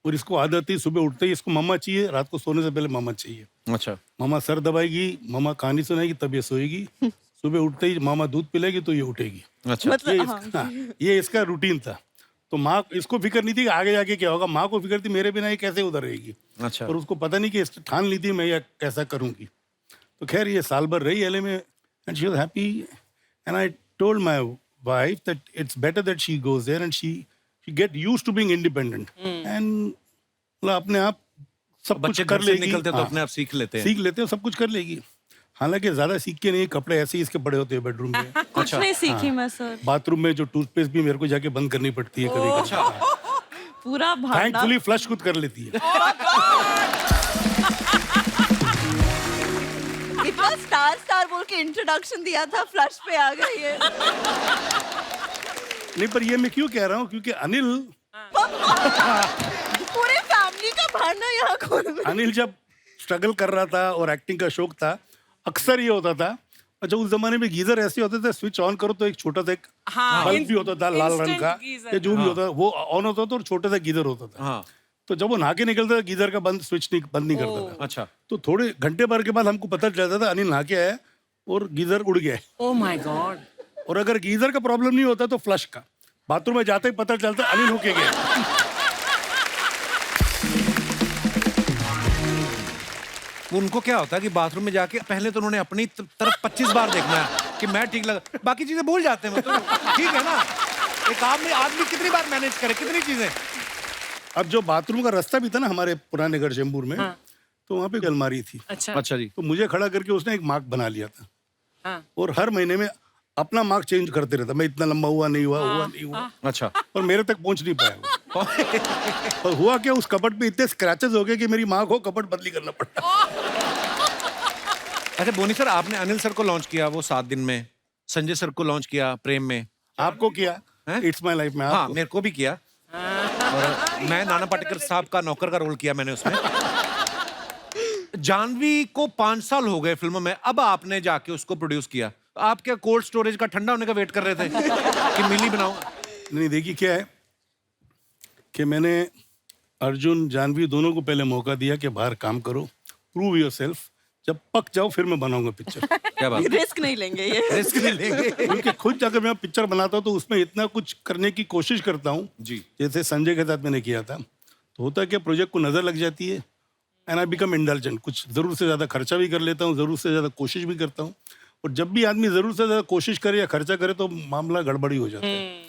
और इसको आदत थी सुबह उठते ही इसको मम्मा चाहिए, रात को सोने से पहले मम्मा चाहिए। अच्छा। मामा सर दबाएगी, मामा कहानी सुनाएगी, तब ये सोएगी। सुबह उठते ही मामा दूध पिलाएगी तो ये उठेगी। अच्छा। मतलब ये इसका रूटीन था। तो माँ इसको फिक्र नहीं थी कि आगे जाके क्या होगा, माँ को फिक्र थी मेरे बिना ये कैसे उधर रहेगी। अच्छा। और उसको पता नहीं कि ठान ली थी मैं ये कैसा करूंगी। तो खैर ये साल भर रही एलए में and she was happy and I told my wife that it's better that she goes there and she get used to being independent and मतलब अपने आप सब कुछ बच्चे कर घर से लेगी। निकलते तो हाँ, अपने आप सीख लेते हैं। सीख लेते हैं, सब कुछ कर लेगी। हालांकि ज्यादा सीख के नहीं, कपड़े ऐसे ही इसके पड़े होते हैं बेडरूम में। कुछ नहीं सीखी मैं सर। बाथरूम में जो टूथपेस्ट भी मेरे को जाके बंद करनी पड़ती है कभी कभी। पूरा भांडा। थैंकफुली फ्लश खुद कर लेती है। इतना स्टार बोल के इंट्रोडक्शन दिया था, फ्लश पे आ गई है। नहीं पर ये मैं क्यों कह रहा हूँ, क्योंकि अनिल पूरे फैमिली का भांडा यहाँ खोल में। अनिल जब स्ट्रगल कर रहा था और एक्टिंग का शौक था, अक्सर ये होता था। अच्छा उस जमाने में गीजर ऐसे होते थे, स्विच ऑन करो तो एक छोटा सा एक बल्ब भी होता था लाल रंग का, या जो भी होता था वो ऑन होता था और छोटा सा गीजर होता था। हाँ। तो जब वो नहा के निकलता था गीजर का बंद नहीं करता था। अच्छा। तो थोड़े घंटे भर के बाद हमको पता चलता था अनिल नहा के आया और गीजर उड़ गया है। Oh my God. और अगर गीजर का प्रॉब्लम नहीं होता तो फ्लश का, बाथरूम में जाते ही पता चलता अनिल होके गया। उनको क्या होता है कि बाथरूम में जाके पहले तो उन्होंने अपनी तरफ 25 बार देखना है कि मैं ठीक लगा, बाकी चीजें भूल जाते हैं वो तो ठीक है ना। एक आदमी कितनी बार मैनेज करे कितनी चीजें। अब जो बाथरूम का रास्ता भी था ना हमारे पुराने घर चेंबूर में, तो वहाँ पे एक अलमारी थी। अच्छा। अच्छा जी। तो मुझे खड़ा करके उसने एक मार्क बना लिया था हाँ। और हर महीने में अपना मार्क चेंज करते रहता, मैं इतना लंबा हुआ नहीं हुआ। अच्छा। और मेरे तक पहुंच नहीं पाया वो। और हुआ क्या, उस कपट पे इतने स्क्रैचेस हो गए कि मेरी माँ को कपट बदली करना पड़ा। अच्छा बोनी सर, आपने अनिल सर को लॉन्च किया वो 7 दिन में, संजय सर को लॉन्च किया प्रेम में, आपको किया इट्स माय लाइफ में। हाँ आपको मेरे को भी किया, और मैं नाना पाटेकर साहब का नौकर का रोल किया मैंने उसमें। जानवी को 5 साल हो गए फिल्मों में, अब आपने जाके उसको प्रोड्यूस किया। आप क्या कोल्ड स्टोरेज का ठंडा होने का वेट कर रहे थे कि मिली बनाओ? नहीं, देखिए क्या है कि मैंने अर्जुन जानवी दोनों को पहले मौका दिया कि बाहर काम करो, प्रूव योरसेल्फ, जब पक जाओ फिर मैं बनाऊंगा पिक्चर। क्या बात, रिस्क नहीं लेंगे ये। रिस्क नहीं लेंगे। क्योंकि खुद जाकर मैं पिक्चर बनाता हूँ तो उसमें इतना कुछ करने की कोशिश करता हूँ जी। जैसे संजय के साथ मैंने किया था। तो होता है कि प्रोजेक्ट को नजर लग जाती है एंड आई बिकम इंडल्जेंट, कुछ जरूरत से ज्यादा खर्चा भी कर लेता हूँ, जरूरत से ज्यादा कोशिश भी करता हूँ। और जब भी आदमी जरूरत से ज्यादा कोशिश करे या खर्चा करे तो मामला गड़बड़ी हो जाता है।